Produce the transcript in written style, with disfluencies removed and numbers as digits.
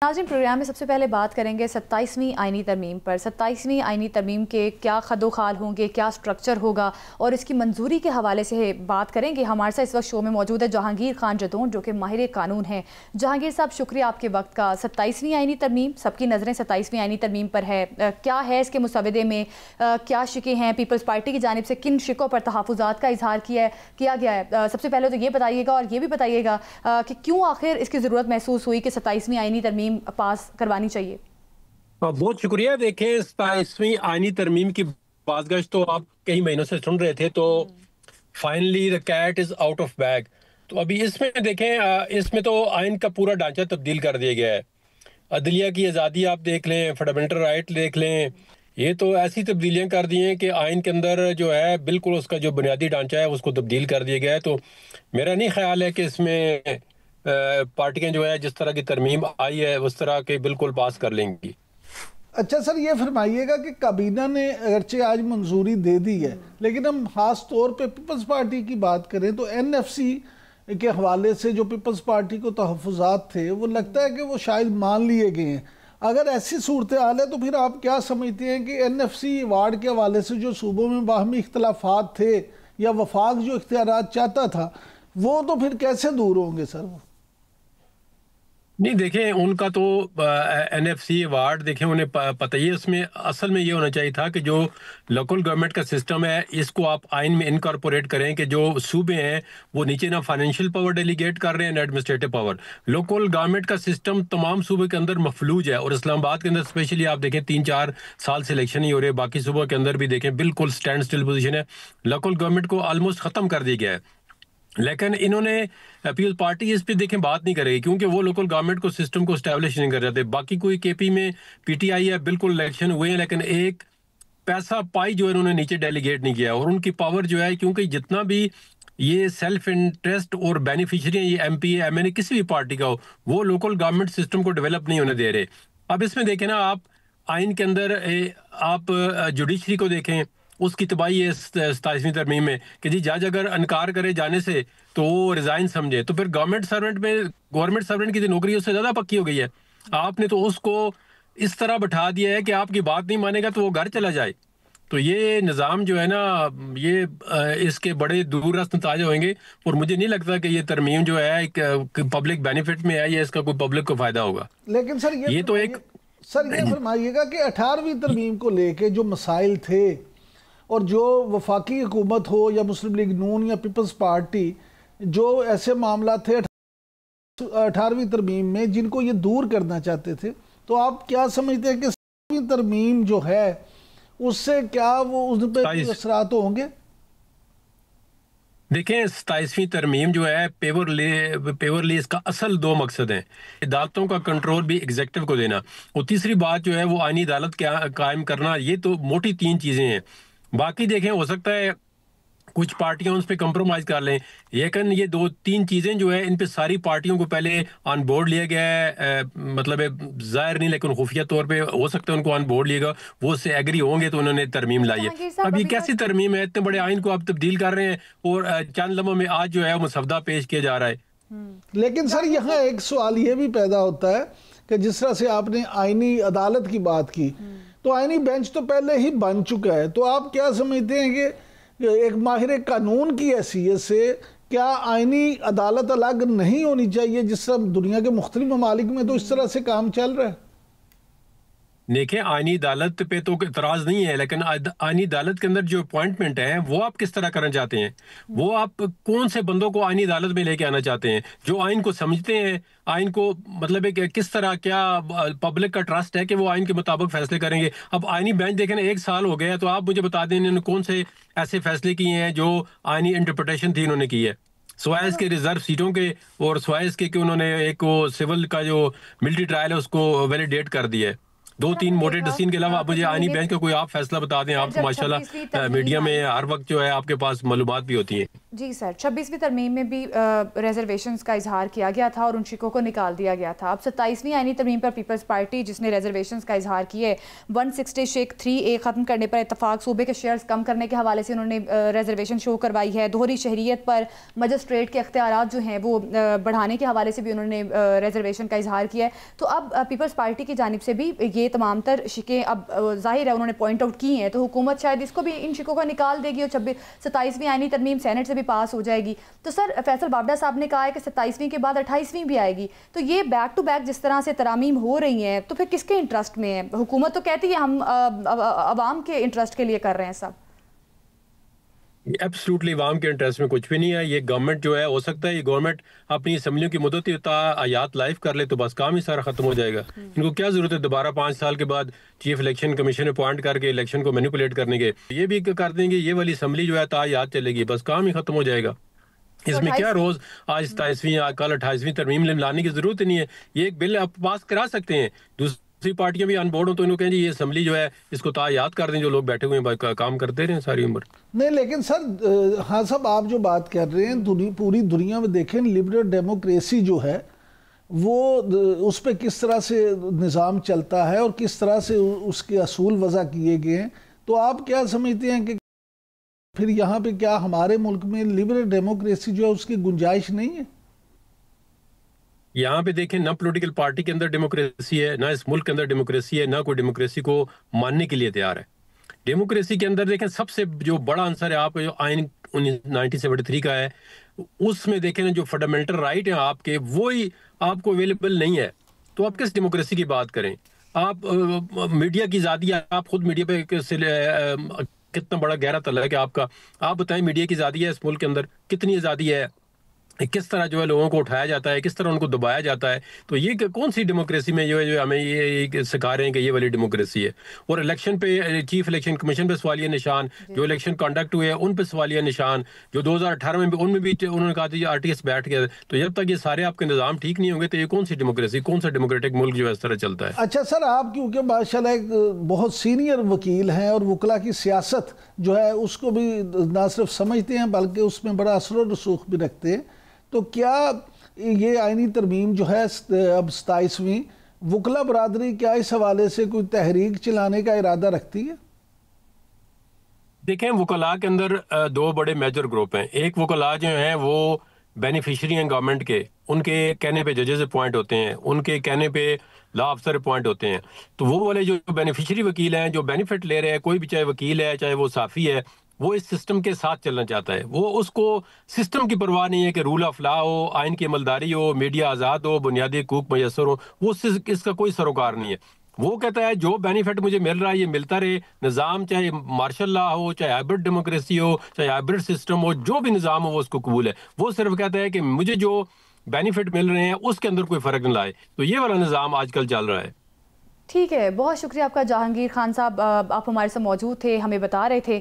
नाज़रीन, प्रोग्राम में सबसे पहले बात करेंगे 27वीं आइनी तरमीम पर। 27वीं आइनी तरमीम के क्या खदोखाल होंगे, क्या स्ट्रक्चर होगा और इसकी मंजूरी के हवाले से बात करेंगे। हमारे साथ इस वक्त शो में मौजूद है जहांगीर खान जदौन, जो कि माहिर कानून हैं। जहांगीर साहब, शुक्रिया आपके वक्त का। 27वीं आइनी तरमीम, सबकी नज़रें 27वीं आइनी तरमीम पर है। क्या है इसके मुसवदे में, क्या शिकें हैं? पीपल्स पार्टी की जानिब से किन शिकों पर तहफ़्फ़ुज़ात का इजहार किया गया है? सबसे पहले तो ये बताइएगा, और ये भी बताइएगा कि क्यों आखिर इसकी ज़रूरत महसूस हुई कि 27वीं आइनी तरमीम पास करवानी चाहिए। बहुत शुक्रिया। देखें, 27वीं आईनी तरमीम की बाज़गश्त तो आप कई महीनों से सुन रहे थे, तो finally the cat is out of bag. तो अभी इसमें देखें, इसमें तो आइन का पूरा ढांचा तब्दील कर दिया गया है। अदलिया की आज़ादी आप देख लें, फंडामेंटल राइट देख लें, ये तो ऐसी तब्दीलियां कर दी हैं कि आइन के अंदर जो है बिल्कुल उसका जो बुनियादी ढांचा है उसको तब्दील कर दिया गया है। तो मेरा नहीं ख्याल है कि इसमें पार्टियां जो है जिस तरह की तरमीम आई है उस तरह के बिल्कुल पास कर लेंगी। अच्छा सर, ये फरमाइएगा कि काबीना ने अगरचे आज मंजूरी दे दी है, लेकिन हम खास तौर पे पीपल्स पार्टी की बात करें तो एनएफसी के हवाले से जो पीपल्स पार्टी को तहफ़्फ़ुज़ात थे वो लगता है कि वो शायद मान लिए गए हैं। अगर ऐसी सूरत हाल है तो फिर आप क्या समझते हैं कि एनएफसी वार्ड के हवाले से जो सूबों में बाहमी इख्तलाफात थे या वफाक जो इख्तियारात चाहता था वो तो फिर कैसे दूर होंगे सर? वो नहीं, देखें, उनका तो एनएफसी अवार्ड देखें उन्हें पता ही है। उसमें असल में ये होना चाहिए था कि जो लोकल गवर्नमेंट का सिस्टम है इसको आप आइन में इनकॉर्पोरेट करें कि जो सूबे हैं वो नीचे ना फाइनेंशियल पावर डेलीगेट कर रहे हैं ना एडमिनिस्ट्रेटिव पावर। लोकल गवर्नमेंट का सिस्टम तमाम सूबे के अंदर मफलूज है, और इस्लामाबाद के अंदर स्पेशली आप देखें 3-4 साल से इलेक्शन ही हो रहे हैं। बाकी सूबों के अंदर भी देखें बिल्कुल स्टैंड स्टिल पोजीशन है। लोकल गवर्नमेंट को ऑलमोस्ट ख़त्म कर दिया गया है। लेकिन इन्होंने पीपल्स पार्टी इस पे देखें बात नहीं करेगी, क्योंकि वो लोकल गवर्नमेंट को सिस्टम को स्टैब्लिश नहीं कर रहे थे। बाकी कोई केपी में पीटीआई है, बिल्कुल इलेक्शन हुए हैं, लेकिन एक पैसा पाई जो है उन्होंने नीचे डेलीगेट नहीं किया। और उनकी पावर जो है, क्योंकि जितना भी ये सेल्फ इंटरेस्ट और बेनिफिशियरी ये एमपी एमएनए किसी भी पार्टी का हो, वो लोकल गवर्नमेंट सिस्टम को डेवलप नहीं होने दे रहे। अब इसमें देखें ना, आप आइन के अंदर आप जुडिशरी को देखें, उसकी तबाही है 27वीं तरमीम में कि जी जज अगर इनकार करे जाने से तो वो रिजाइन समझे, तो फिर गवर्नमेंट सर्वेंट की नौकरी उससे ज्यादा पक्की हो गई है। आपने तो उसको इस तरह बैठा दिया है कि आपकी बात नहीं मानेगा तो वो घर चला जाए। तो ये निज़ाम जो है ना, ये इसके बड़े दूरदराज नतीजे होंगे, और मुझे नहीं लगता कि ये तरमीम जो है एक पब्लिक बेनिफिट में है या इसका कोई पब्लिक को फायदा होगा। लेकिन सर ये तो एक फरमाइएगा कि 18वीं तरमीम को लेके जो मसाइल थे और जो वफाकी हुकूमत हो या मुस्लिम लीग नून या पीपल्स पार्टी, जो ऐसे मामला थे 18वीं तरमीम में जिनको ये दूर करना चाहते थे, तो आप क्या समझते हैं कि 17वीं तरमीम जो है उससे क्या वो उस पर असरात होंगे? देखें, 27वीं तरमीम जो है पेवरली इसका असल 2 मकसद हैं। अदालतों का कंट्रोल भी एग्जेक्टिव को देना, और तीसरी बात जो है वो आईनी अदालत कायम करना। ये तो मोटी 3 चीज़ें हैं। बाकी देखें, हो सकता है कुछ पार्टियां उस पर कंप्रोमाइज कर लें, लेकिन ये 2-3 चीज़ें जो है इन पे सारी पार्टियों को पहले ऑन बोर्ड लिया गया है। मतलब जाहिर नहीं, लेकिन खुफिया तौर पे हो सकता है उनको ऑन बोर्ड लिएगा, वो उससे एग्री होंगे तो उन्होंने तरमीम लाई है। अब ये कैसी तरमीम है? इतने बड़े आइन को आप तब्दील कर रहे हैं और चंद लम्हों में आज जो है मुसवदा पेश किया जा रहा है। लेकिन सर यहाँ एक सवाल ये भी पैदा होता है कि जिस तरह से आपने आईनी अदालत की बात की, तो आईनी बेंच तो पहले ही बन चुका है। तो आप क्या समझते हैं कि एक माहिर कानून की हैसियत से क्या आईनी अदालत अलग नहीं होनी चाहिए, जिस तरह दुनिया के मुख्तलिफ ममालिक में तो इस तरह से काम चल रहा है? देखें, आईनी अदालत पे तो इतराज नहीं है, लेकिन आईनी अदालत के अंदर जो अपॉइंटमेंट है वो आप किस तरह करना चाहते हैं? वो आप कौन से बंदों को आईनी अदालत में लेके आना चाहते हैं जो आइन को समझते हैं? आइन को मतलब है कि किस तरह, क्या पब्लिक का ट्रस्ट है कि वो आइन के मुताबिक फैसले करेंगे? अब आईनी बेंच देखें ना, 1 साल हो गया, तो आप मुझे बता दें इन्होंने कौन से ऐसे फैसले किए हैं जो आईनी इंटरप्रिटेशन थी इन्होंने की है। स्वाइस के रिजर्व सीटों के, और स्वाइस के उन्होंने एक वो सिविल का जो मिलिट्री ट्रायल है उसको वैलिडेट कर दिया है। 2-3 मोटे डसीन के अलावा आप मुझे आईनी बेंच का कोई आप फैसला बता दें। आप माशाल्लाह मीडिया में हर वक्त जो है आपके पास मालूमात भी होती है। جی سر، 26ویں ترمیم میں بھی ریزرویشنز کا اظہار کیا گیا تھا اور ان شکوں کو نکال دیا گیا تھا. اب 27ویں آئینی ترمیم پر پیپلز پارٹی جس نے ریزرویشنز کا اظہار کیا ہے 160 شیک 3A ختم کرنے پر اتفاق، صوبے کے شیئرز کم کرنے کے حوالے سے انہوں نے ریزرویشن شو کروائی ہے. دوہری شہریت پر مجسٹریٹ کے اختیارات جو ہیں وہ بڑھانے کے حوالے سے بھی انہوں نے ریزرویشن کا اظہار کیا ہے. تو اب پیپلز پارٹی کی جانب سے بھی یہ تمام تر شکیں اب ظاہر ہے انہوں نے پوائنٹ آؤٹ کی ہیں، تو حکومت شاید اس کو بھی ان شکوں کو نکال دے گی اور 27ویں آئینی ترمیم سینٹ سے بھی پاس ہو جائے گی. تو سر فیصل بابڈا صاحب نے کہا ہے کہ 27ویں کے بعد 28ویں بھی آئے گی. تو یہ بیک ٹو بیک جس طرح سے ترامیم ہو رہی ہیں تو پھر کس کے انٹرسٹ میں ہے؟ حکومت تو کہتی ہے ہم عوام کے انٹرسٹ کے لیے کر رہے ہیں سب. ایبسلوٹلی عوام کے انٹرسٹ میں کچھ بھی نہیں ہے. یہ گورنمنٹ جو ہے ہو سکتا ہے یہ گورنمنٹ اپنی اسمبلیوں کی مدت آیات لائف کر لے تو بس کام ہی سارا ختم ہو جائے گا. ان کو کیا ضرورت ہے دوبارہ 5 سال کے بعد چیف الیکشن کمیشن اپوائنٹ کر کے الیکشن کو مینیپولیٹ کرنے کے. یہ بھی کر دیں گے یہ والی اسمبلی جو ہے آیات چلے گی بس کام ہی ختم ہو جائے گا. اس میں کیا روز آج 27ویں کل 28ویں ترمیم لانے کی ضرورت نہیں ہے. یہ ایک بل آپ پاس کرا سکتے ہیں. دوسری پارٹیاں بھی آن بورڈ ہوں تو انہوں کہیں جی یہ اسمبلی جو ہے اس کو یاد کر دیں جو لوگ بیٹھے ہوئے ہیں کام کرتے رہے ساری عمر. نہیں لیکن سر ہاں صاحب آپ جو بات کر رہے ہیں پوری دنیا میں دیکھیں لبرل ڈیموکریسی جو ہے وہ اس پہ کس طرح سے نظام چلتا ہے اور کس طرح سے اس کے اصول وضع کیے گئے ہیں. تو آپ کیا سمجھتے ہیں کہ پھر یہاں پہ کیا ہمارے ملک میں لبرل ڈیموکریسی جو ہے اس کی گنجائش نہیں ہے؟ یہاں پہ دیکھیں نہ پولیٹیکل پارٹی کے اندر ڈیموکریسی ہے، نہ اس ملک کے اندر ڈیموکریسی ہے، نہ کوئی ڈیموکریسی کو ماننے کے لیے تیار ہے. ڈیموکریسی کے اندر دیکھیں سب سے جو بڑا عنصر ہے آپ کا جو آئین 1973 کا ہے اس میں دیکھیں جو فنڈامنٹل رائٹ ہیں آپ کے وہی آپ کو اویلیبل نہیں ہے. تو آپ کس ڈیموکریسی کی بات کریں؟ آپ میڈیا کی آزادی آپ خود میڈیا پہ کتنا بڑا گہرا تل ہے کہ آپ کا آپ بتائیں میڈیا کی آزادی ہے اس ملک کے اندر کتنی آزادی ہے؟ کس طرح جو ہے لوگوں کو اٹھایا جاتا ہے، کس طرح ان کو دبایا جاتا ہے. تو یہ کون سی ڈیموکریسی میں جو ہمیں یہ سکھا رہے ہیں کہ یہ والی ڈیموکریسی ہے. اور الیکشن پہ چیف الیکشن کمیشن پہ سوالیہ نشان، جو الیکشن کنڈکٹ ہوئے ہیں ان پہ سوالیہ نشان، جو 2018 میں بھی ان میں بھی انہوں نے کہا تھا یہ RTS بیٹھ گیا. تو جب تک یہ سارے آپ کے نظام ٹھیک نہیں ہوں گے تو یہ کون سی ڈیموکریسی، کون سا ڈیموکریٹک ملک جو ہے اس طرح چلتا ہے. اچھا سر آپ کیونکہ ماشاءاللہ ایک بہت سینئر وکیل ہیں اور وکلا کی سیاست جو ہے اس کو بھی نہ صرف سمجھتے ہیں بلکہ اس میں بڑا اثر و رسوخ بھی رکھتے ہیں، تو کیا یہ آئینی ترمیم جو ہے اب 27ویں وکلا برادری کیا اس حوالے سے کوئی تحریک چلانے کا ارادہ رکھتی ہے؟ دیکھیں وکلاء کے اندر 2 بڑے میجر گروپ ہیں. ایک وکلاء جو ہیں وہ بینیفیشری ہیں گورنمنٹ کے، ان کے کہنے پہ ججز اپوائنٹ ہوتے ہیں، ان کے کہنے پہ لا افسر اپوائنٹ ہوتے ہیں. تو وہ والے جو بینیفیشری وکیل ہیں جو بینیفٹ لے رہے ہیں، کوئی بھی چاہے وکیل ہے چاہے وہ صحافی ہے، وہ اس سسٹم کے ساتھ چلنا چاہتا ہے. وہ اس کو سسٹم کی پرواہ نہیں ہے کہ رول آف لا ہو، آئین کی عملداری ہو، میڈیا آزاد ہو، بنیادی حقوق میسر ہو، وہ اس کا کوئی سروکار نہیں ہے. وہ کہتا ہے جو بینیفٹ مجھے مل رہا ہے یہ ملتا رہے. نظام چاہے مارشل لا ہو، چاہے ہائبرڈ ڈیموکریسی ہو، چاہے ہائبرڈ سسٹم ہو، جو بھی نظام ہو وہ اس کو قبول ہے. وہ صرف کہتا ہے کہ مجھے جو بینیفٹ مل رہے ہیں اس کے اندر کوئی فرق نہ لائے. تو یہ والا نظام آج کل چل رہا ہے. ٹھیک ہے، بہت شکریہ آپ کا جہانگیر خان صاحب، آپ ہمارے ساتھ موجود تھے، ہمیں بتا رہے تھے